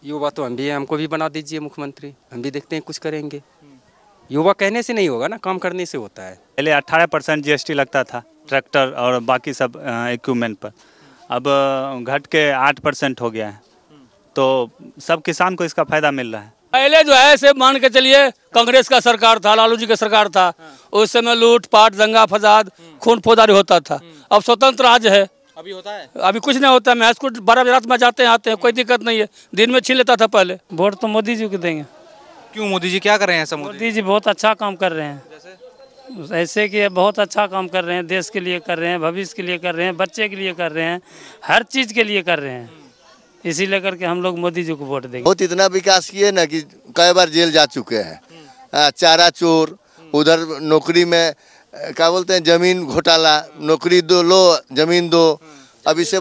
युवा तो हम भी हैं, हमको भी बना दीजिए मुख्यमंत्री, हम भी देखते हैं कुछ करेंगे। युवा कहने से नहीं होगा ना, काम करने से होता है। पहले 18% GST लगता था ट्रैक्टर और बाकी सब इक्विपमेंट पर, अब घट के 8% हो गया है, तो सब किसान को इसका फायदा मिल रहा है। पहले जो है से मान के चलिए कांग्रेस का सरकार था, लालू जी का सरकार था, उस समय लूट पाट दंगा फसाद खून फौजदारी होता था। अब स्वतंत्र राज्य है, अभी होता है? अभी कुछ नहीं होता है। मैं स्कूल 12 बजे रात में जाते हैं आते हैं, कोई दिक्कत नहीं है। दिन में छीन लेता था पहले। वोट तो मोदी जी को देंगे। क्यों? मोदी जी क्या कर रहे हैं ऐसा? मोदी जी बहुत अच्छा काम कर रहे हैं, ऐसे कि बहुत अच्छा काम कर रहे हैं, देश के लिए कर रहे हैं, भविष्य के लिए कर रहे हैं, बच्चे के लिए कर रहे हैं, हर चीज़ के लिए कर रहे हैं। इसी लेकर के हम लोग मोदी जी को वोट देंगे। बहुत इतना विकास किए ना कि कई बार जेल जा चुके हैं। चारा चोर, उधर नौकरी में क्या बोलते हैं जमीन घोटाला, नौकरी दो लो जमीन दो। अब इससे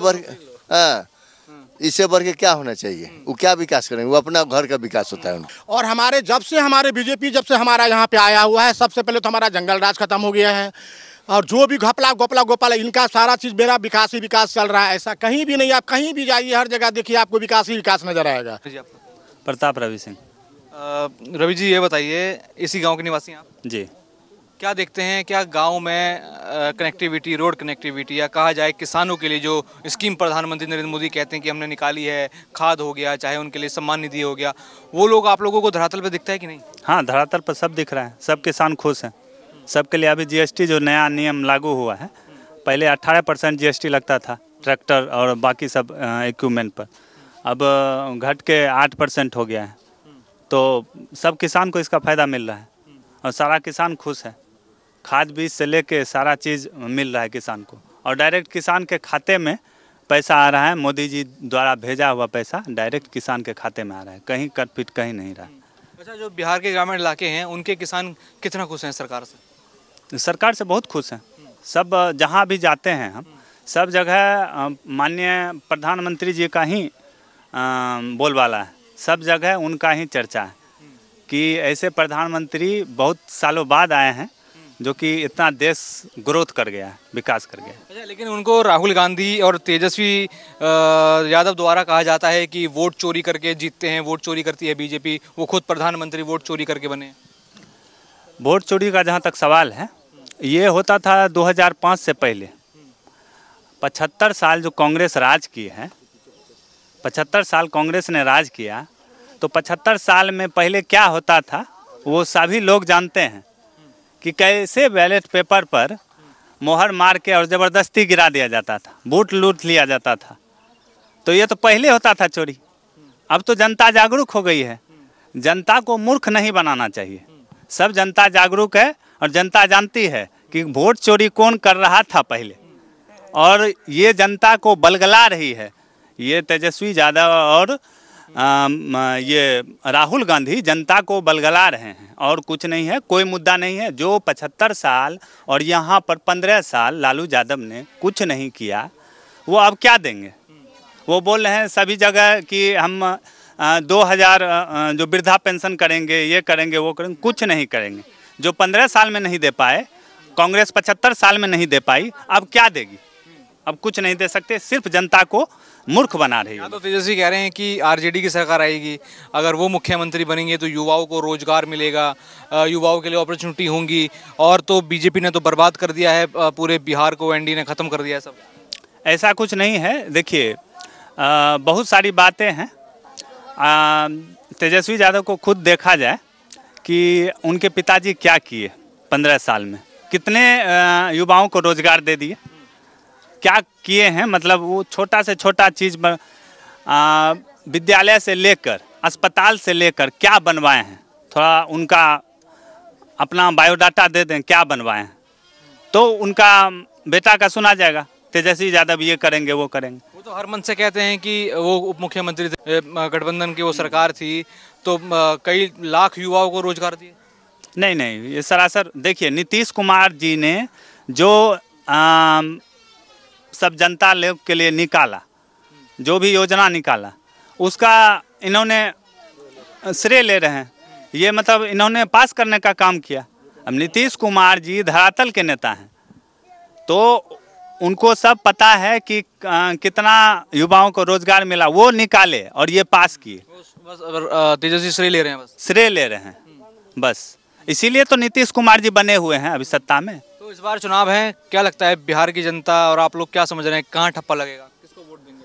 बढ़ के क्या होना चाहिए? वो क्या विकास करेंगे? वो अपना घर का विकास होता है उनका। और हमारे जब से हमारे बीजेपी जब से हमारा यहाँ पे आया हुआ है, सबसे पहले तो हमारा जंगल राज खत्म हो गया है। और जो भी घपला गोपला गोपाला इनका सारा चीज़ मेरा विकास ही विकास चल रहा है। ऐसा कहीं भी नहीं, आप कहीं भी जाइए हर जगह देखिए आपको विकास ही विकास नजर आएगा। प्रताप रवि सिंह। रवि जी ये बताइए, इसी गांव के निवासी हैं आप? जी। क्या देखते हैं, क्या गांव में कनेक्टिविटी, रोड कनेक्टिविटी या कहा जाए किसानों के लिए जो स्कीम प्रधानमंत्री नरेंद्र मोदी कहते हैं कि हमने निकाली है, खाद हो गया, चाहे उनके लिए सम्मान निधि हो गया, वो लोग आप लोगों को धरातल पे दिखता है कि नहीं? हाँ, धरातल पर सब दिख रहा है, सब किसान खुश हैं। सबके लिए अभी GST जो नया नियम लागू हुआ है, पहले 18% GST लगता था ट्रैक्टर और बाकी सब इक्विपमेंट पर, अब घट के 8% हो गया है, तो सब किसान को इसका फ़ायदा मिल रहा है और सारा किसान खुश है। खाद बीज से लेके सारा चीज़ मिल रहा है किसान को, और डायरेक्ट किसान के खाते में पैसा आ रहा है। मोदी जी द्वारा भेजा हुआ पैसा डायरेक्ट किसान के खाते में आ रहा है, कहीं कटपीट कहीं नहीं रहा। अच्छा, जो बिहार के ग्रामीण इलाके हैं उनके किसान कितना खुश हैं सरकार से? सरकार से बहुत खुश हैं सब। जहाँ भी जाते हैं हम, सब जगह माननीय प्रधानमंत्री जी का ही बोलबाला है, सब जगह उनका ही चर्चा है कि ऐसे प्रधानमंत्री बहुत सालों बाद आए हैं जो कि इतना देश ग्रोथ कर गया है, विकास कर गया है। अच्छा, लेकिन उनको राहुल गांधी और तेजस्वी यादव द्वारा कहा जाता है कि वोट चोरी करके जीतते हैं, वोट चोरी करती है बीजेपी, वो खुद प्रधानमंत्री वोट चोरी करके बने। वोट चोरी का जहाँ तक सवाल है, ये होता था 2005 से पहले। 75 साल जो कांग्रेस राज की है, 75 साल कांग्रेस ने राज किया, तो 75 साल में पहले क्या होता था वो सभी लोग जानते हैं कि कैसे बैलेट पेपर पर मोहर मार के और ज़बरदस्ती गिरा दिया जाता था, वोट लूट लिया जाता था। तो ये तो पहले होता था चोरी। अब तो जनता जागरूक हो गई है, जनता को मूर्ख नहीं बनाना चाहिए। सब जनता जागरूक है और जनता जानती है कि वोट चोरी कौन कर रहा था पहले, और ये जनता को बलगला रही है। ये तेजस्वी यादव और ये राहुल गांधी जनता को बलगला रहे हैं, और कुछ नहीं है, कोई मुद्दा नहीं है। जो 75 साल और यहाँ पर 15 साल लालू यादव ने कुछ नहीं किया, वो अब क्या देंगे? वो बोल रहे हैं सभी जगह कि हम 2000 जो वृद्धा पेंशन करेंगे, ये करेंगे, वो करेंगे, कुछ नहीं करेंगे। जो 15 साल में नहीं दे पाए, कांग्रेस 75 साल में नहीं दे पाई, अब क्या देगी? अब कुछ नहीं दे सकते, सिर्फ जनता को मूर्ख बना रही है। तो तेजस्वी कह रहे हैं कि RJD की सरकार आएगी, अगर वो मुख्यमंत्री बनेंगे तो युवाओं को रोजगार मिलेगा, युवाओं के लिए अपॉर्चुनिटी होंगी, और तो बीजेपी ने तो बर्बाद कर दिया है पूरे बिहार को, NDA ने ख़त्म कर दिया है सब। ऐसा कुछ नहीं है। देखिए, बहुत सारी बातें हैं। तेजस्वी यादव को खुद देखा जाए कि उनके पिताजी क्या किए 15 साल में, कितने युवाओं को रोजगार दे दिए, क्या किए हैं। मतलब वो छोटा से छोटा चीज़ विद्यालय से लेकर अस्पताल से लेकर क्या बनवाए हैं, थोड़ा उनका अपना बायोडाटा दे दें, क्या बनवाए हैं, तो उनका बेटा का सुना जाएगा। तेजस्वी यादव ये करेंगे, वो करेंगे। वो तो हर मन से कहते हैं कि वो उप मुख्यमंत्री थे, गठबंधन की वो सरकार थी, तो कई लाख युवाओं को रोजगार दिए। नहीं नहीं, ये सरासर देखिए, नीतीश कुमार जी ने जो सब जनता लोग के लिए निकाला, जो भी योजना निकाला, उसका इन्होंने श्रेय ले रहे हैं। ये मतलब इन्होंने पास करने का काम किया। अब नीतीश कुमार जी धरातल के नेता हैं, तो उनको सब पता है कि कितना युवाओं को रोजगार मिला, वो निकाले और ये पास किए। बस तेजस्वी श्रेय ले रहे हैं, बस श्रेय ले रहे हैं बस। इसीलिए तो नीतीश कुमार जी बने हुए हैं अभी सत्ता में। तो इस बार चुनाव है, क्या लगता है बिहार की जनता और आप लोग क्या समझ रहे हैं, कहाँ ठप्पा लगेगा, किसको वोट देंगे?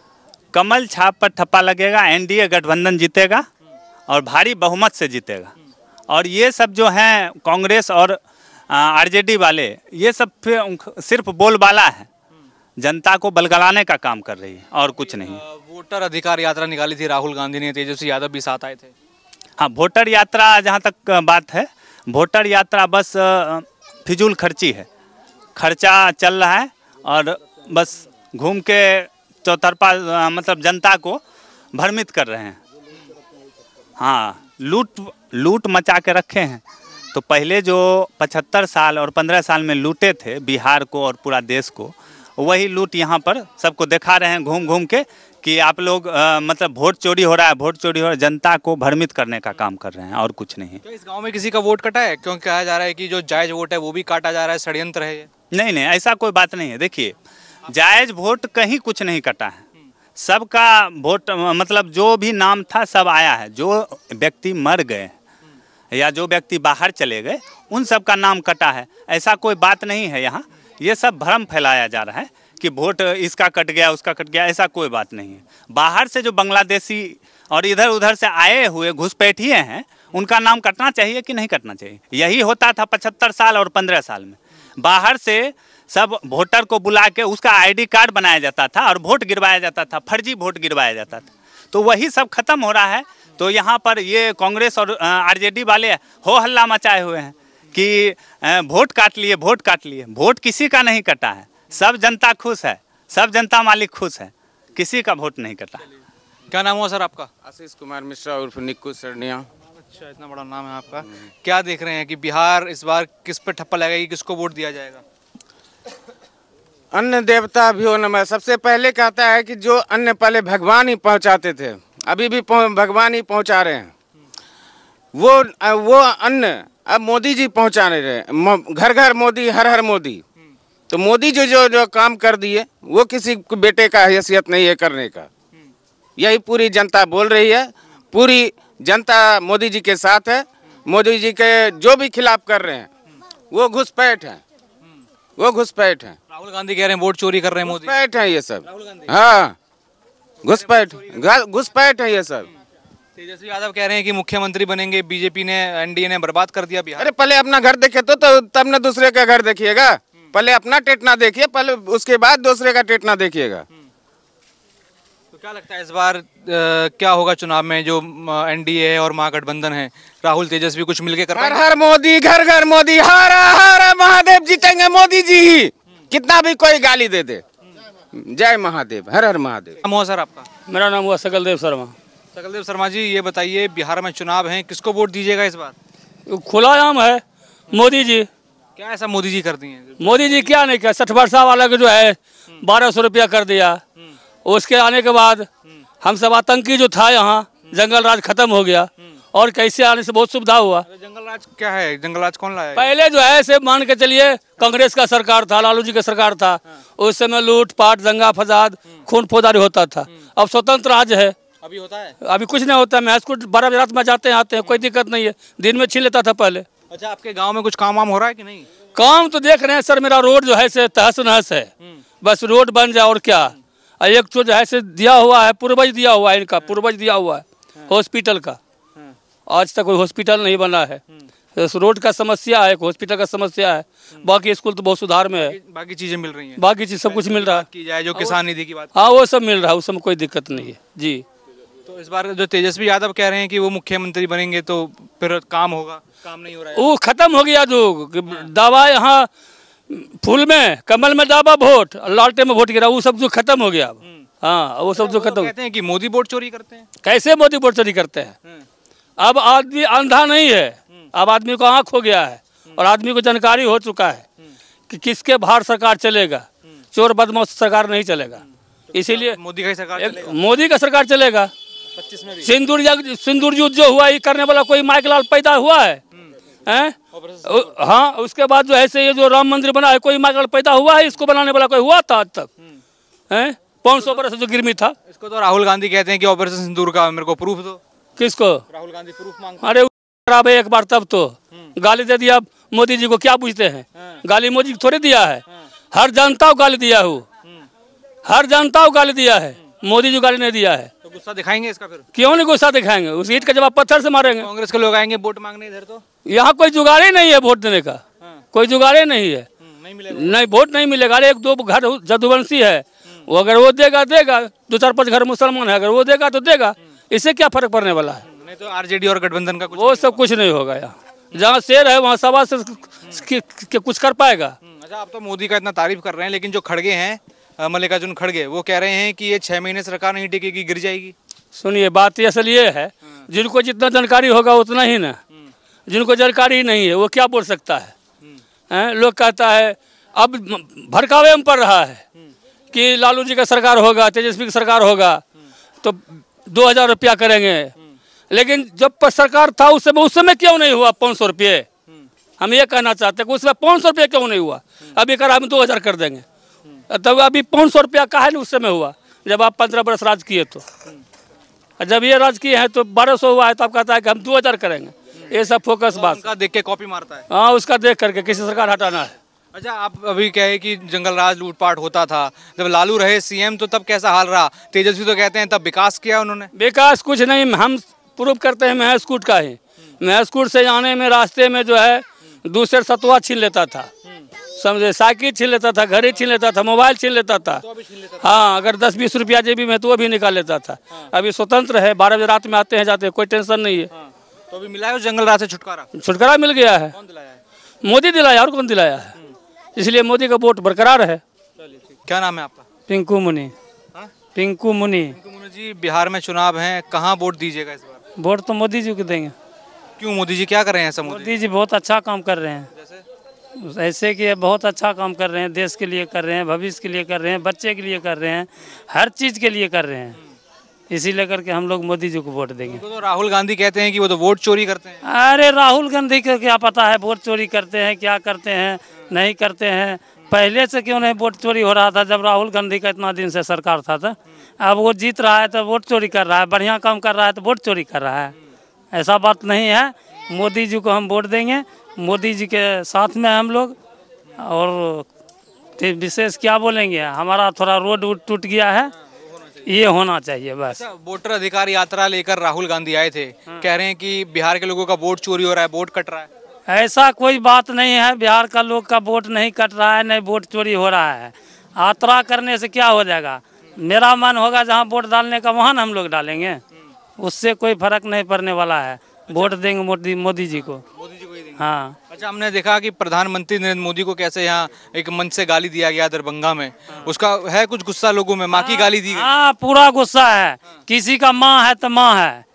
कमल छाप पर ठप्पा लगेगा, एनडीए गठबंधन जीतेगा और भारी बहुमत से जीतेगा। और ये सब जो हैं कांग्रेस और आरजेडी वाले, ये सब सिर्फ बोलबाला है, जनता को बलगलाने का काम कर रही है और कुछ नहीं। वोटर अधिकार यात्रा निकाली थी राहुल गांधी ने, तेजस्वी यादव भी साथ आए थे। हाँ, वोटर यात्रा जहाँ तक बात है, वोटर यात्रा बस फिजूल खर्ची है, खर्चा चल रहा है और बस घूम के चौतरफा मतलब जनता को भ्रमित कर रहे हैं। हाँ, लूट मचा के रखे हैं। तो पहले जो 75 साल और 15 साल में लूटे थे बिहार को और पूरा देश को, वही लूट यहाँ पर सबको दिखा रहे हैं घूम घूम के कि आप लोग मतलब वोट चोरी हो रहा है, वोट चोरी हो रहा है, जनता को भ्रमित करने का काम कर रहे हैं और कुछ नहीं। क्या इस गांव में किसी का वोट कटा है? क्योंकि कहा जा रहा है कि जो जायज वोट है वो भी काटा जा रहा है, षड्यंत्र है ये। नहीं, ऐसा कोई बात नहीं है। देखिए, जायज वोट कहीं कुछ नहीं कटा है, सबका वोट मतलब जो भी नाम था सब आया है। जो व्यक्ति मर गए या जो व्यक्ति बाहर चले गए, उन सब का नाम कटा है, ऐसा कोई बात नहीं है। यहाँ ये सब भ्रम फैलाया जा रहा है कि वोट इसका कट गया उसका कट गया, ऐसा कोई बात नहीं है। बाहर से जो बांग्लादेशी और इधर उधर से आए हुए घुसपैठिए हैं, उनका नाम कटना चाहिए कि नहीं कटना चाहिए? यही होता था 75 साल और 15 साल में। बाहर से सब वोटर को बुला के उसका आईडी कार्ड बनाया जाता था और वोट गिरवाया जाता था, फर्जी वोट गिरवाया जाता था। तो वही सब खत्म हो रहा है। तो यहाँ पर ये कांग्रेस और आरजेडी वाले हो हल्ला मचाए हुए हैं कि वोट काट लिए, वोट काट लिए। वोट किसी का नहीं कटा है, सब जनता खुश है, सब जनता मालिक खुश है, किसी का वोट नहीं कटा। क्या नाम हुआ सर आपका? आशीष कुमार मिश्रा उर्फ निक्कू सरनिया। अच्छा, इतना बड़ा नाम है आपका। क्या देख रहे हैं कि बिहार इस बार किस पे ठप्पा लगेगी, किसको वोट दिया जाएगा? अन्न देवता भी हो नमः। सबसे पहले कहता है कि जो अन्न पहले भगवान ही पहुंचाते थे, अभी भी भगवान ही पहुंचा रहे हैं। वो अन्न अब मोदी जी पहुंचा रहे हैं। घर घर मोदी, हर हर मोदी। तो मोदी जो काम कर दिए, वो किसी बेटे का हैसियत नहीं है करने का। यही पूरी जनता बोल रही है। पूरी जनता मोदी जी के साथ है। मोदी जी के जो भी खिलाफ कर रहे हैं वो घुसपैठ है, वो घुसपैठ है। राहुल गांधी कह रहे हैं वोट चोरी कर रहे हैं मोदी। घुसपैठ है ये सब। हाँ, घुसपैठ है ये सब। तेजस्वी यादव कह रहे हैं कि मुख्यमंत्री बनेंगे, बीजेपी ने, एनडीए ने बर्बाद कर दिया बिहार। अरे पहले अपना घर देखे तो तब न दूसरे का घर देखिएगा। पहले अपना टेटना देखिए, पहले उसके बाद दूसरे का टेटना देखिएगा। तो क्या लगता है इस बार क्या होगा चुनाव में? जो एनडीए है और महागठबंधन है, राहुल तेजस्वी कुछ मिलके कर हर हर मोदी, घर घर मोदी, हर हर महादेव, जीतेंगे मोदी जी, कितना भी कोई गाली दे दे। जय महादेव, हर हर महादेव। नाम हुआ सर आपका? मेरा नाम हुआ सकलदेव शर्मा। सकलदेव शर्मा जी, ये बताइए बिहार में चुनाव है, किसको वोट दीजिएगा इस बार? खुला आम है, मोदी जी। क्या ऐसा मोदी जी कर दिए हैं? मोदी जी क्या नहीं किया? 60 वर्षा वाला को जो है 1200 रुपया कर दिया। उसके आने के बाद हम सब आतंकी जो था यहाँ, जंगल राज खत्म हो गया। और कैसे आने से बहुत सुविधा हुआ। जंगल राज क्या है? जंगल राज कौन लाया? पहले जो है से मान के चलिए कांग्रेस का सरकार था, लालू जी का सरकार था। उस समय लूट पाट, दंगा फसाद, खून फौजदारी होता था। अब स्वतंत्र राज्य है, अभी होता है? अभी कुछ नहीं होता है। मैं स्कूल 12 बजे रात में जाते हैं आते हैं, कोई दिक्कत नहीं है। दिन में छीन लेता था पहले। अच्छा, आपके गांव में कुछ काम वाम हो रहा है कि नहीं? काम तो देख रहे हैं सर, मेरा रोड जो है से तहस नहस है। बस रोड बन जाए और क्या। एक तो जो है से दिया हुआ है, पूर्वज दिया हुआ है, इनका पूर्वज दिया हुआ है हॉस्पिटल का। आज तक कोई हॉस्पिटल नहीं बना है। रोड का समस्या है, हॉस्पिटल का समस्या है। बाकी स्कूल तो बहुत सुधार में है, बाकी चीजें मिल रही हैं। बाकी चीज सब कुछ मिल रहा है। की जाए जो किसान निधि की बात, हाँ वो सब मिल रहा है, उसमें कोई दिक्कत नहीं है जी। तो इस बार जो तेजस्वी यादव कह रहे हैं कि वो मुख्यमंत्री बनेंगे तो फिर काम होगा, काम नहीं हो रहा है। वो खत्म हो गया जो दावा यहाँ फूल में, कमल में दावा वोट, लालटे में वोट गिरा, वो सब जो खत्म हो गया। हाँ, वो सब जो खत्म। कहते हैं कि मोदी वोट चोरी करते हैं। कैसे मोदी वोट चोरी करते हैं? अब आदमी अंधा नहीं है, अब आदमी को आँख हो गया है और आदमी को जानकारी हो चुका है कि किसके बाहर सरकार चलेगा। चोर बदमाश सरकार नहीं चलेगा, इसीलिए मोदी का सरकार चलेगा। मोदी का सरकार चलेगा। 25 में भी सिंदूर युद्ध जो हुआ, ये करने वाला कोई माइक लाल पैदा हुआ है? हैं? हाँ, उसके बाद जो है से ये जो राम मंदिर बना है, कोई मार्ग पैदा हुआ है इसको बनाने वाला कोई हुआ था आज तक? हैं 500 बरस जो गिरमी था। इसको तो राहुल गांधी कहते हैं कि ऑपरेशन सिंदूर का मेरे को प्रूफ दो। किसको? राहुल गांधी प्रूफ मांग। अरे खराब है एक बार तब तो गाली दे दिया मोदी जी को, क्या पूछते हैं? गाली मोदी को थोड़ी दिया है, हर जनता को गाली दिया हो, हर जनता को गाली दिया है, मोदी जी को गाली नहीं दिया है। तो गुस्सा दिखाएंगे इसका फिर? क्यों नहीं गुस्सा दिखाएंगे? उस ईंट का जवाब पत्थर से मारेंगे। कांग्रेस के लोग आएंगे वोट मांगने इधर, तो यहाँ कोई जुगाड़ ही नहीं है वोट देने का, कोई जुगाड़ ही नहीं है। नहीं मिलेगा, नहीं वोट नहीं मिलेगा। अरे एक दो घर जदुवंशी है, वो अगर वो देगा देगा, 2-4-5 घर मुसलमान है, अगर वो देगा तो देगा, इससे क्या फर्क पड़ने वाला है? नहीं तो आरजेडी और गठबंधन का कुछ वो सब कुछ नहीं होगा। यहाँ जहाँ शेर है वहाँ सवा से कुछ कर पाएगा। अच्छा, आप तो मोदी का इतना तारीफ कर रहे हैं, लेकिन जो खड़गे हैं मल्लिकार्जुन खड़गे, वो कह रहे हैं कि ये 6 महीने सरकार नहीं टिकेगी, गिर जाएगी। सुनिए, बात असल ये है, जिनको जितना जानकारी होगा उतना ही ना, जिनको जानकारी ही नहीं है वो क्या बोल सकता है? लोग कहता है, अब भड़कावे में पड़ रहा है कि लालू जी का सरकार होगा, तेजस्वी की सरकार होगा तो 2000 रुपया करेंगे, लेकिन जब सरकार था उस समय क्यों नहीं हुआ 500 रुपये? हम ये कहना चाहते हैं कि उसमें 500 रुपये क्यों नहीं हुआ? अभी कर हम 2000 कर देंगे, तब अभी 500 रुपया काहे नहीं उस समय हुआ जब आप 15 बरस राज किए? तो जब ये राज किए हैं तो 1200 हुआ है, तो आप कहता है कि हम 2000 करेंगे। ये सब फोकस बात उनका देख के कॉपी मारता है। हाँ, उसका देख करके किसी सरकार हटाना है। अच्छा, आप अभी कहे कि जंगल राज लूटपाट होता था, जब लालू रहे सीएम तो तब कैसा हाल रहा? तेजस्वी तो कहते हैं तब विकास किया उन्होंने। विकास कुछ नहीं, हम प्रूफ करते हैं महसूट का ही। महसूट से जाने में रास्ते में जो है दूसरे सतुआ छीन लेता था, समझे, साइकिल छीन लेता था, घड़ी छीन लेता था, मोबाइल छीन लेता था। हाँ, अगर 10-20 रुपया जेबी में तो वो भी निकाल लेता था। अभी स्वतंत्र है, 12 बजे रात में आते हैं जाते हैं, कोई टेंशन नहीं है। तो अभी मिला है उस जंगल राज से छुटकारा? छुटकारा मिल गया है। कौन दिलाया है? मोदी दिलाया, और कौन दिलाया है? इसलिए मोदी का वोट बरकरार है। क्या नाम है आपका? पिंकू मुनि। पिंकू मुनि। पिंकू मुनि जी, बिहार में चुनाव हैं, कहाँ वोट दीजिएगा इस बार? वोट तो मोदी जी को देंगे। क्यों? मोदी जी क्या कर रहे हैं ऐसा? मोदी जी बहुत अच्छा काम कर रहे हैं, ऐसे कि बहुत अच्छा काम कर रहे हैं, देश के लिए कर रहे हैं, भविष्य के लिए कर रहे हैं, बच्चे के लिए कर रहे हैं, हर चीज़ के लिए कर रहे हैं। इसीलिए करके हम लोग मोदी जी को वोट देंगे। तो राहुल गांधी कहते हैं कि वो तो वोट चोरी करते हैं। अरे राहुल गांधी को क्या पता है वोट चोरी करते हैं, क्या करते हैं, नहीं करते हैं? पहले से क्यों नहीं वोट चोरी हो रहा था जब राहुल गांधी का इतना दिन से सरकार था? तो अब वो जीत रहा है तो वोट चोरी कर रहा है, बढ़िया काम कर रहा है तो वोट चोरी कर रहा है? ऐसा बात नहीं है। मोदी जी को हम वोट देंगे, मोदी जी के साथ में हम लोग। और विशेष क्या बोलेंगे, हमारा थोड़ा रोड टूट गया है, ये होना चाहिए बस। वोटर अधिकार यात्रा लेकर राहुल गांधी आए थे, कह रहे हैं कि बिहार के लोगों का वोट चोरी हो रहा है, वोट कट रहा है। ऐसा कोई बात नहीं है, बिहार का लोग का वोट नहीं कट रहा है, नहीं वोट चोरी हो रहा है। यात्रा करने से क्या हो जाएगा? मेरा मन होगा जहाँ वोट डालने का वहाँ हम लोग डालेंगे, उससे कोई फर्क नहीं पड़ने वाला है। वोट देंगे मोदी जी को। मोदी जी को ही देंगे। हाँ। अच्छा, हमने देखा कि प्रधानमंत्री नरेंद्र मोदी को कैसे यहाँ एक मंच से गाली दिया गया दरभंगा में, उसका है कुछ गुस्सा लोगों में, माँ की गाली दी गई। हाँ, पूरा गुस्सा है। किसी का माँ है तो माँ है,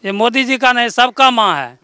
ये मोदी जी का नहीं, सबका माँ है।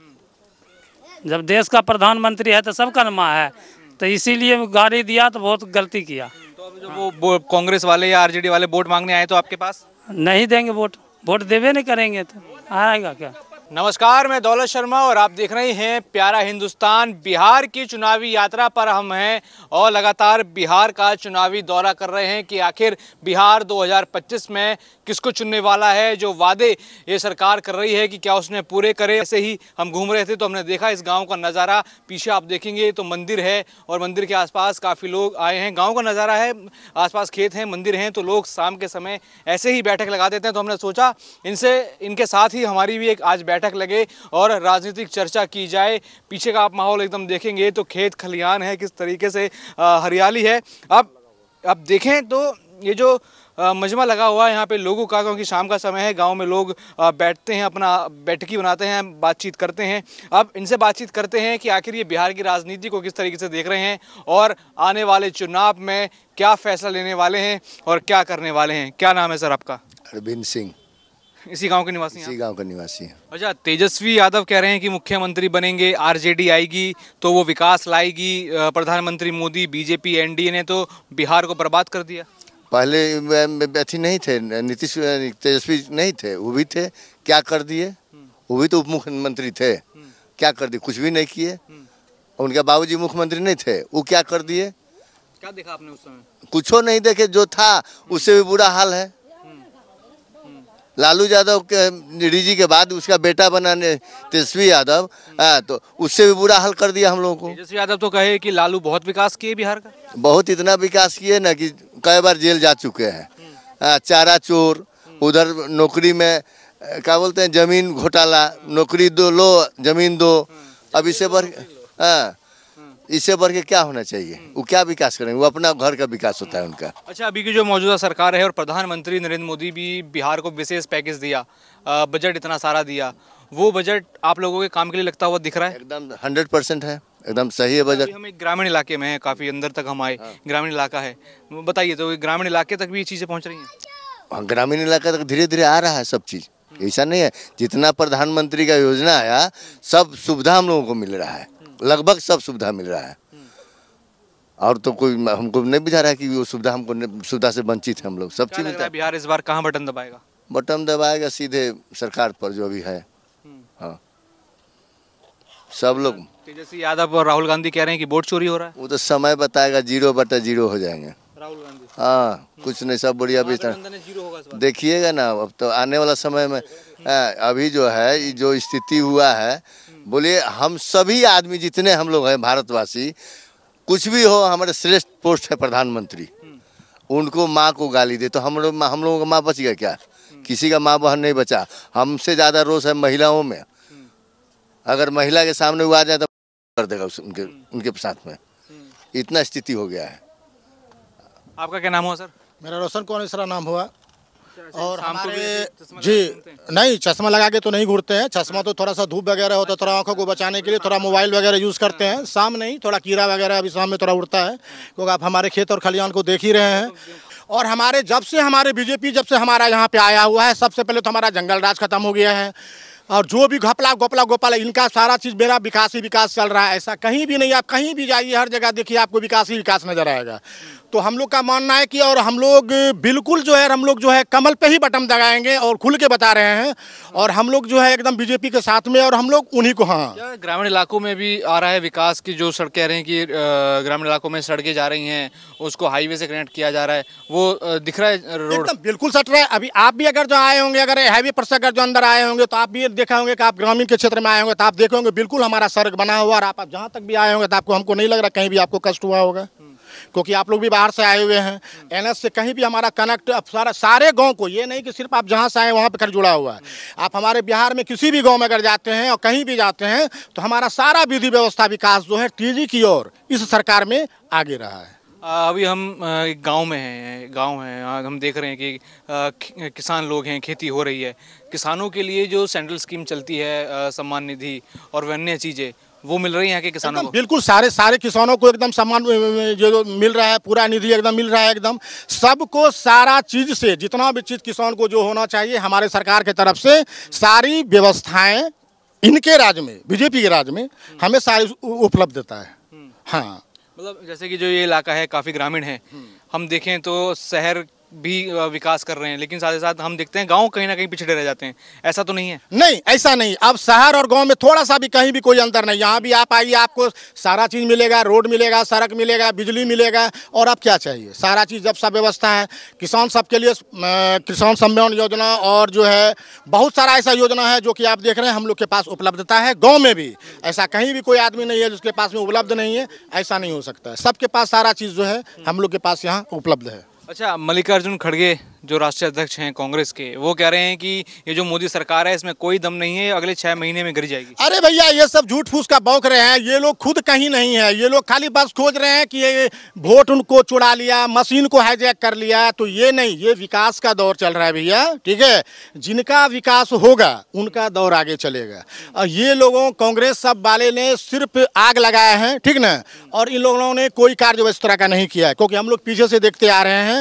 जब देश का प्रधानमंत्री है तो सबका न माँ है, तो इसीलिए गाली दिया तो बहुत गलती किया। तो अब जब वो कांग्रेस वाले या आरजेडी वाले वोट मांगने आए तो आपके पास नहीं देंगे वोट, वोट देवे नहीं करेंगे तो आएगा क्या? नमस्कार, मैं दौलत शर्मा और आप देख रहे हैं प्यारा हिंदुस्तान। बिहार की चुनावी यात्रा पर हम हैं और लगातार बिहार का चुनावी दौरा कर रहे हैं कि आखिर बिहार 2025 में किसको चुनने वाला है। जो वादे ये सरकार कर रही है कि क्या उसने पूरे करे। ऐसे ही हम घूम रहे थे तो हमने देखा इस गांव का नज़ारा। पीछे आप देखेंगे तो मंदिर है और मंदिर के आसपास काफ़ी लोग आए हैं। गांव का नज़ारा है, आसपास खेत हैं, मंदिर हैं, तो लोग शाम के समय ऐसे ही बैठक लगा देते हैं। तो हमने सोचा इनके साथ ही हमारी भी एक आज बैठक लगे और राजनीतिक चर्चा की जाए। पीछे का आप माहौल एकदम देखेंगे तो खेत खलियान है, किस तरीके से हरियाली है। अब देखें तो ये जो मजमा लगा हुआ है यहाँ पे लोगों का, क्योंकि शाम का समय है, गांव में लोग बैठते हैं, अपना बैठकी बनाते हैं, बातचीत करते हैं। अब इनसे बातचीत करते हैं कि आखिर ये बिहार की राजनीति को किस तरीके से देख रहे हैं और आने वाले चुनाव में क्या फैसला लेने वाले हैं और क्या करने वाले हैं। क्या नाम है सर आपका? अरविंद सिंह। इसी गांव के निवासी हैं? इसी गांव का निवासी है। अच्छा, तेजस्वी यादव कह रहे हैं कि मुख्यमंत्री बनेंगे, आरजेडी आएगी तो वो विकास लाएगी, प्रधानमंत्री मोदी, बीजेपी, एनडीए ने तो बिहार को बर्बाद कर दिया। पहले अथी नहीं थे, नीतीश तेजस्वी नहीं थे, वो भी थे, क्या कर दिए? वो भी तो उप मुख्यमंत्री थे, क्या कर दिए? कुछ भी नहीं किए। उनके बाबूजी मुख्यमंत्री नहीं थे, वो क्या कर दिए? क्या देखा आपने उस समय? कुछो नहीं देखे, जो था उससे भी बुरा हाल है। लालू यादव के डीजी के बाद उसका बेटा बना तेजस्वी यादव, तो उससे भी बुरा हाल कर दिया हम लोगों को। तेजस्वी यादव तो कहे कि लालू बहुत विकास किए बिहार का। बहुत इतना विकास किए ना कि कई बार जेल जा चुके हैं। चारा चोर, उधर नौकरी में क्या बोलते हैं जमीन घोटाला, नौकरी दो लो जमीन दो। अब इससे बढ़ के क्या होना चाहिए? वो क्या विकास करेंगे? वो अपना घर का विकास होता है उनका। अच्छा, अभी की जो मौजूदा सरकार है और प्रधानमंत्री नरेंद्र मोदी भी बिहार को विशेष पैकेज दिया, बजट इतना सारा दिया, वो बजट आप लोगों के काम के लिए लगता हुआ दिख रहा है? एकदम 100% है, एकदम सही है बजट। हम एक ग्रामीण इलाके में हैं, काफ़ी अंदर तक हम आए, ग्रामीण इलाका है, बताइए तो ग्रामीण इलाके तक भी ये चीज़ें पहुँच रही हैं? ग्रामीण इलाका तक धीरे धीरे आ रहा है सब चीज़, ऐसा नहीं है। जितना प्रधानमंत्री का योजना आया सब सुविधा हम लोगों को मिल रहा है, लगभग सब सुविधा मिल रहा है। और तो कोई हमको नहीं बुझा रहा है कि वो सुविधा हमको सुविधा से वंचित है हम लोग, सब चीज़ मिलता है। बिहार इस बार कहाँ बटन दबाएगा? बटन दबाएगा सीधे सरकार पर जो भी है। हाँ, सब लोग। तेजस्वी यादव और राहुल गांधी कह रहे हैं कि वोट चोरी हो रहा है। वो तो समय बताएगा, 0/0 हो जाएंगे राहुल गांधी। हाँ, कुछ नहीं, सब बढ़िया बेहतर देखिएगा ना। अब तो आने वाला समय में अभी जो है जो स्थिति हुआ है, बोलिए हम सभी आदमी जितने हम लोग हैं भारतवासी, कुछ भी हो, हमारे श्रेष्ठ पोस्ट है प्रधानमंत्री, उनको माँ को गाली दे तो हम लोगों का माँ बच गया क्या? किसी का माँ बहन नहीं बचा। हमसे ज़्यादा रोष है महिलाओं में। अगर महिला के सामने वो आ जाए तो कर देगा उनके साथ में, इतना स्थिति हो गया है। आपका क्या नाम हुआ सर? मेरा रोशन कौनेसरा नाम हुआ। और हमारे जी नहीं, चश्मा लगा के तो नहीं घूरते हैं। चश्मा तो थोड़ा सा धूप वगैरह होता है, थोड़ा आंखों को बचाने के लिए थोड़ा मोबाइल वगैरह यूज़ करते हैं। शाम नहीं, थोड़ा कीड़ा वगैरह अभी शाम में थोड़ा उड़ता है, क्योंकि आप हमारे खेत और खलिहान को देख ही रहे हैं। और हमारे जब से बीजेपी जब से हमारा यहाँ पे आया हुआ है, सबसे पहले तो हमारा जंगल राज खत्म हो गया है। और जो भी घपला गोपाला इनका सारा चीज़ मेरा विकास ही विकास चल रहा है। ऐसा कहीं भी नहीं, आप कहीं भी जाइए हर जगह देखिए आपको विकास ही विकास नजर आएगा। तो हम लोग का मानना है कि और हम लोग बिल्कुल जो है हम लोग जो है कमल पे ही बटन दबाएंगे और खुल के बता रहे हैं। और हम लोग जो है एकदम बीजेपी के साथ में, और हम लोग उन्हीं को। हाँ, ग्रामीण इलाकों में भी आ रहा है विकास की जो सड़क कह रहे हैं कि ग्रामीण इलाकों में सड़कें जा रही हैं, उसको हाईवे से कनेक्ट किया जा रहा है, वो दिख रहा है रोड एकदम बिल्कुल सट रहा है। अभी आप भी अगर जो आए होंगे, अगर हाईवे पर से अगर जो अंदर आए होंगे तो आप भी देखा होंगे कि आप ग्रामीण के क्षेत्र में आए होंगे तो आप देखे होंगे बिल्कुल हमारा सड़क बना हुआ। और आप जहाँ तक भी आए होंगे तो आपको हमको नहीं लग रहा कहीं भी आपको कष्ट हुआ होगा, क्योंकि आप लोग भी बाहर से आए हुए हैं। एनएच से कहीं भी हमारा कनेक्ट सारे गांव को, ये नहीं कि सिर्फ आप जहां से आए वहां पर जुड़ा हुआ है। आप हमारे बिहार में किसी भी गांव में अगर जाते हैं और कहीं भी जाते हैं तो हमारा सारा विधि व्यवस्था विकास जो है तेजी की ओर इस सरकार में आगे रहा है। अभी हम एक गांव में हैं, गांव है, हम देख रहे हैं कि किसान लोग हैं, खेती हो रही है। किसानों के लिए जो सेंट्रल स्कीम चलती है, सम्मान निधि और अन्य चीज़ें, वो मिल रही है यहाँ के किसानों को? बिल्कुल सारे किसानों को एकदम सम्मान जो मिल रहा है, पूरा निधि एकदम मिल रहा है। एकदम सबको सारा चीज़ से जितना भी चीज़ किसान को जो होना चाहिए हमारे सरकार के तरफ से सारी व्यवस्थाएं इनके राज्य में, बीजेपी के राज्य में हमें सारी उपलब्धता है। हाँ, मतलब जैसे कि जो ये इलाका है काफ़ी ग्रामीण है, हम देखें तो शहर भी विकास कर रहे हैं, लेकिन साथ ही साथ हम देखते हैं गांव कहीं ना कहीं पिछड़े रह जाते हैं। ऐसा तो नहीं है? नहीं, ऐसा नहीं। अब शहर और गांव में थोड़ा सा भी कहीं भी कोई अंतर नहीं। यहाँ भी आप आइए, आपको सारा चीज़ मिलेगा, रोड मिलेगा, सड़क मिलेगा, बिजली मिलेगा, और अब क्या चाहिए? सारा चीज़ जब सब व्यवस्था है। किसान सबके लिए किसान सम्मान योजना और जो है बहुत सारा ऐसा योजना है जो कि आप देख रहे हैं हम लोग के पास उपलब्धता है। गाँव में भी ऐसा कहीं भी कोई आदमी नहीं है जिसके पास में उपलब्ध नहीं है, ऐसा नहीं हो सकता है। सबके पास सारा चीज़ जो है हम लोग के पास यहाँ उपलब्ध है। अच्छा, मल्लिकार्जुन खड़गे जो राष्ट्रीय अध्यक्ष हैं कांग्रेस के, वो कह रहे हैं कि ये जो मोदी सरकार है इसमें कोई दम नहीं है, अगले 6 महीने में गिर जाएगी। अरे भैया, ये सब झूठ फूस का बौक रहे हैं। ये लोग खुद कहीं नहीं है। ये लोग खाली बस खोज रहे हैं कि ये वोट उनको चुरा लिया, मशीन को हाईजैक कर लिया। तो ये नहीं, ये विकास का दौर चल रहा है भैया, ठीक है। जिनका विकास होगा उनका दौर आगे चलेगा। और ये लोगों कांग्रेस सब वाले ने सिर्फ आग लगाया है, ठीक ना। और इन लोगों ने कोई कार्य इस तरह का नहीं किया है, क्योंकि हम लोग पीछे से देखते आ रहे हैं।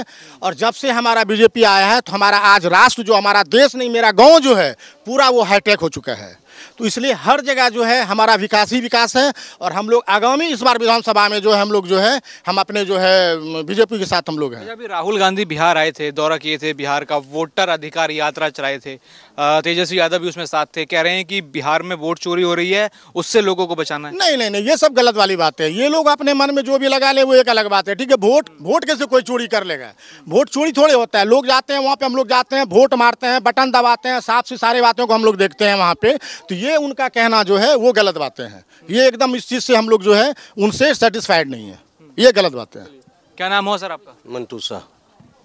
और जब से हमारा बीजेपी आया है तो हमारा आज राष्ट्र जो हमारा देश नहीं, मेरा गांव जो है पूरा वो हाईटेक हो चुका है। तो इसलिए हर जगह जो है हमारा विकास ही विकास है। और हम लोग आगामी इस बार विधानसभा में जो है हम लोग जो है हम अपने जो है बीजेपी के साथ हम लोग हैं। अभी राहुल गांधी बिहार आए थे, दौरा किए थे, बिहार का वोटर अधिकार यात्रा चलाए थे, तेजस्वी यादव भी उसमें साथ थे, कह रहे हैं कि बिहार में वोट चोरी हो रही है, उससे लोगों को बचाना है। नहीं नहीं नहीं, ये सब गलत वाली बात है। ये लोग अपने मन में जो भी लगा ले वो एक अलग बात है, ठीक है। वोट कैसे कोई चोरी कर लेगा? वोट चोरी थोड़े होता है। लोग जाते हैं वहाँ पे, हम लोग जाते हैं, वोट मारते हैं, बटन दबाते हैं, साफ से सारे बातों को हम लोग देखते हैं वहाँ पे। तो ये उनका कहना जो है वो गलत बातें हैं। ये एकदम इस चीज़ से हम लोग जो है उनसे सेटिस्फाइड नहीं है, ये गलत बातें हैं। क्या नाम हो सर आपका? मंटू शाह।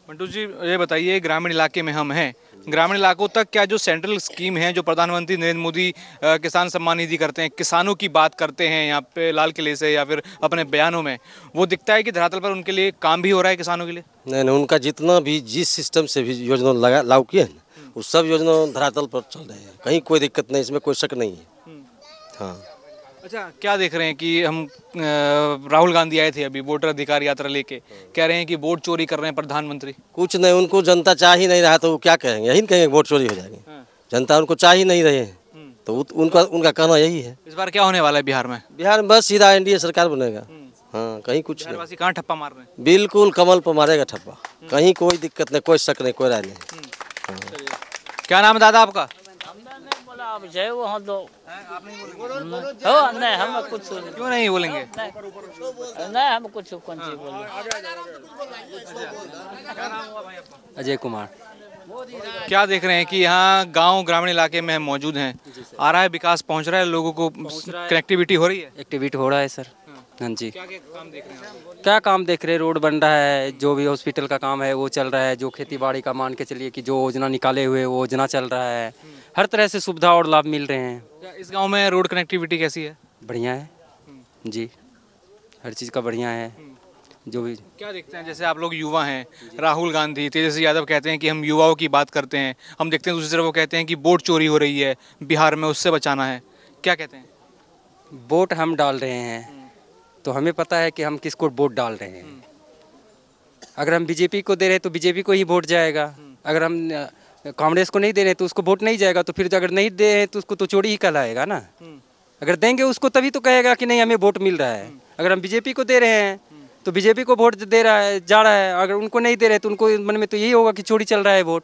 मंटू जी, ये बताइए, ग्रामीण इलाके में हम हैं, ग्रामीण इलाकों तक क्या जो सेंट्रल स्कीम है, जो प्रधानमंत्री नरेंद्र मोदी किसान सम्मान निधि करते हैं, किसानों की बात करते हैं यहाँ पे लाल किले से या फिर अपने बयानों में, वो दिखता है कि धरातल पर उनके लिए काम भी हो रहा है किसानों के लिए? नहीं, उनका जितना भी जिस सिस्टम से भी योजना लागू किए हैं वो सब योजना धरातल पर चल रहे हैं, कहीं कोई दिक्कत नहीं, इसमें कोई शक नहीं है। हाँ। अच्छा, क्या देख रहे हैं कि हम राहुल गांधी आए थे अभी वोटर अधिकार यात्रा लेके, कह रहे हैं कि वोट चोरी कर रहे हैं प्रधानमंत्री? कुछ नहीं, उनको जनता चाह ही नहीं रहा तो वो क्या कहेंगे? यही कहेंगे वोट चोरी हो जाएगी। जनता उनको चाह ही नहीं रहे हैं तो उनका कहना यही है। इस बार क्या होने वाला है बिहार में? बिहार में बस सीधा एनडीए सरकार बनेगा। हाँ, कहीं कुछ नहीं। कहाँ ठप्पा मार रहे हैं? बिल्कुल कमल पर मारेगा ठप्पा, कहीं कोई दिक्कत नहीं, कोई शक नहीं, कोई राय नहीं। क्या नाम है दादा आपका? वहाँ दो नहीं, हम कुछ क्यों नहीं बोलेंगे? नहीं, हम कुछ कौन सी बोले। अजय कुमार। क्या देख रहे हैं कि यहाँ गांव ग्रामीण इलाके में हम मौजूद हैं, आ रहा है विकास, पहुँच रहा है, लोगों को कनेक्टिविटी हो रही है? एक्टिविटी हो रहा है सर। हाँ जी। क्या काम देख रहे हैं? क्या काम देख रहे हैं? रोड बन रहा है, जो भी हॉस्पिटल का काम है वो चल रहा है, जो खेती बाड़ी का मान के चलिए कि जो योजना निकाले हुए वो योजना चल रहा है, हर तरह से सुविधा और लाभ मिल रहे हैं। क्या इस गांव में रोड कनेक्टिविटी कैसी है? बढ़िया है जी, हर चीज़ का बढ़िया है। जो भी क्या देखते हैं, जैसे आप लोग युवा हैं, राहुल गांधी, तेजस्वी यादव कहते हैं कि हम युवाओं की बात करते हैं, हम देखते हैं दूसरी तरफ वो कहते हैं कि वोट चोरी हो रही है बिहार में, उससे बचाना है, क्या कहते हैं? वोट हम डाल रहे हैं तो हमें पता है कि हम किसको वोट डाल रहे हैं। अगर हम बीजेपी को दे रहे हैं तो बीजेपी को ही वोट जाएगा, अगर हम कांग्रेस को नहीं दे रहे हैं तो उसको वोट नहीं जाएगा, तो फिर अगर नहीं दे रहे तो उसको तो चोरी ही कहलाएगा ना। अगर देंगे उसको तभी तो कहेगा कि नहीं हमें वोट मिल रहा है। अगर हम बीजेपी को दे रहे हैं तो बीजेपी को वोट दे रहा है, जा रहा है, अगर उनको नहीं दे रहे तो उनको मन में तो यही होगा कि चोरी चल रहा है वोट।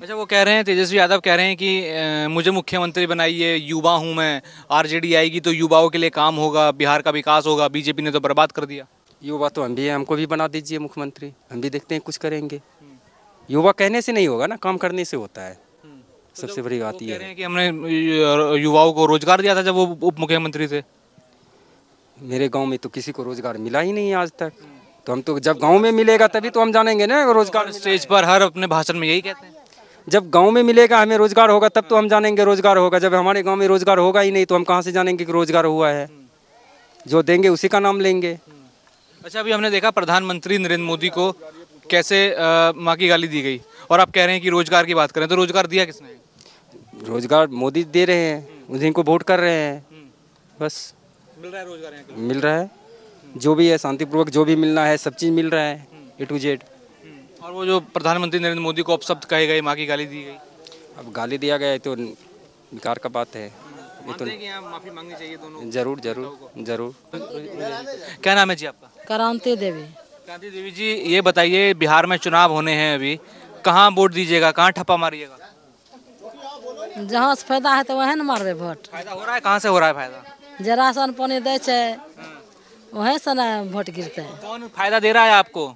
अच्छा, वो कह रहे हैं, तेजस्वी यादव कह रहे हैं कि मुझे मुख्यमंत्री बनाइए, युवा हूँ मैं, आरजेडी आएगी तो युवाओं के लिए काम होगा, बिहार का विकास होगा, बीजेपी ने तो बर्बाद कर दिया। युवा तो हम भी हैं, हमको भी बना दीजिए मुख्यमंत्री, हम भी देखते हैं कुछ करेंगे। युवा कहने से नहीं होगा ना, काम करने से होता है। सबसे बड़ी बात ये है कि हमने युवाओं को रोजगार दिया था जब वो उप मुख्यमंत्री थे। मेरे गांव में तो किसी को रोजगार मिला ही नहीं आज तक, तो हम तो जब गांव में मिलेगा तभी तो हम जानेंगे ना रोजगार। स्टेज पर हर अपने भाषण में यही कहते हैं, जब गांव में मिलेगा हमें रोजगार होगा तब तो हम जानेंगे रोजगार होगा। जब हमारे गांव में रोजगार होगा ही नहीं तो हम कहाँ से जानेंगे कि रोजगार हुआ है? जो देंगे उसी का नाम लेंगे। अच्छा, अभी हमने देखा प्रधानमंत्री नरेंद्र मोदी को कैसे माँ की गाली दी गई, और आप कह रहे हैं कि रोजगार की बात करें, तो रोजगार दिया किसने? रोजगार मोदी दे रहे हैं, उन्हीं को वोट कर रहे हैं, बस मिल रहा है रोजगार, मिल रहा है जो भी है, शांतिपूर्वक जो भी मिलना है सब चीज़ मिल रहा है, A to Z। और वो जो प्रधानमंत्री नरेंद्र मोदी को अपशब्द कहे गए, माँ की गाली दी गई, अब गाली दिया गया है तो बेकार का बात है। ये तो माफी मांगनी चाहिए दोनों। जरूर जरूर जरूर। क्या नाम है जी आपका? क्रांति देवी। क्रांति देवी जी, ये बताइए, बिहार में चुनाव होने हैं अभी, कहाँ वोट दीजिएगा, कहाँ ठप्पा मारिएगा? जहाँ से फायदा है तो वही न मारबे वोट। फायदा हो रहा है? कहाँ से हो रहा है फायदा? जे राशन पानी दे छे वहीं से न वोट गिरते हैं। कौन फायदा दे रहा है आपको?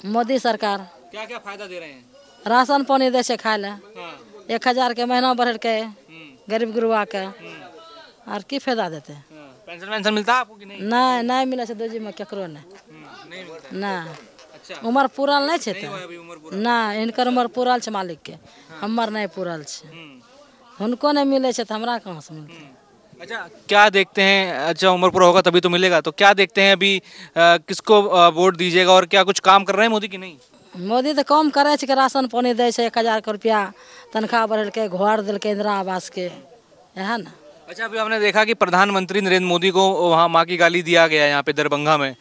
मोदी सरकार। क्या क्या फायदा दे रहे हैं? राशन पानी दे छे खाए ला, 1000 के महीना बढ़ के गरीब गुरुआ के, और की फायदा देते हैं? पेंशन मिलता है आपको कि नहीं? नहीं मिले छे दोजी में केकरो नहीं ना। अच्छा, उम्र पूरल नहीं छे तो ना, इनकर उम्र पूरल छे मालिक के, हमर नहीं पूरल छे, उनको नहीं मिले छे तो हमरा कहाँ से मिलते? अच्छा, क्या देखते हैं? अच्छा, उम्र पूरा होगा तभी तो मिलेगा, तो क्या देखते हैं अभी किसको वोट दीजिएगा, और क्या कुछ काम कर रहे हैं मोदी की नहीं? मोदी तो काम करे छे, राशन पानी दे छे, 1000 के रुपया तनख्वाह बढ़ल के, घर दिल के इंदिरा आवास के, है ना। अच्छा, अभी हमने देखा कि प्रधानमंत्री नरेंद्र मोदी को वहाँ माँ की गाली दिया गया यहाँ पे दरभंगा में,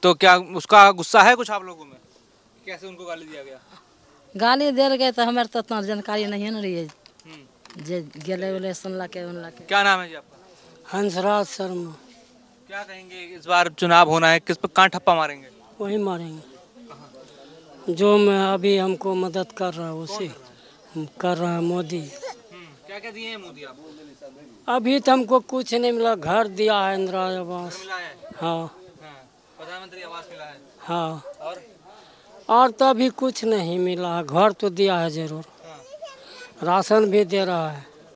तो क्या उसका गुस्सा है कुछ आप लोगों में? कैसे उनको गाली दिया गया? गाली दे गए तो हमारे तो इतना जानकारी नहीं है ना रही है। जे गेले वाले सुनला के उनला के। क्या नाम है जी आपका? हंसराज शर्मा। क्या कहेंगे इस बार चुनाव होना है, किस पर कहाँ ठप्पा मारेंगे? वही मारेंगे जो मैं अभी हमको मदद कर रहा है उसी कर रहा है मोदी। क्या क्या दिए हैं मोदी आपको? अभी तो हमको कुछ नहीं मिला, घर दिया है इंदिरा आवास। मिला है? हाँ प्रधानमंत्री आवास मिला है? हाँ और तो अभी कुछ नहीं मिला है, घर तो दिया है जरूर, राशन भी दे रहा है।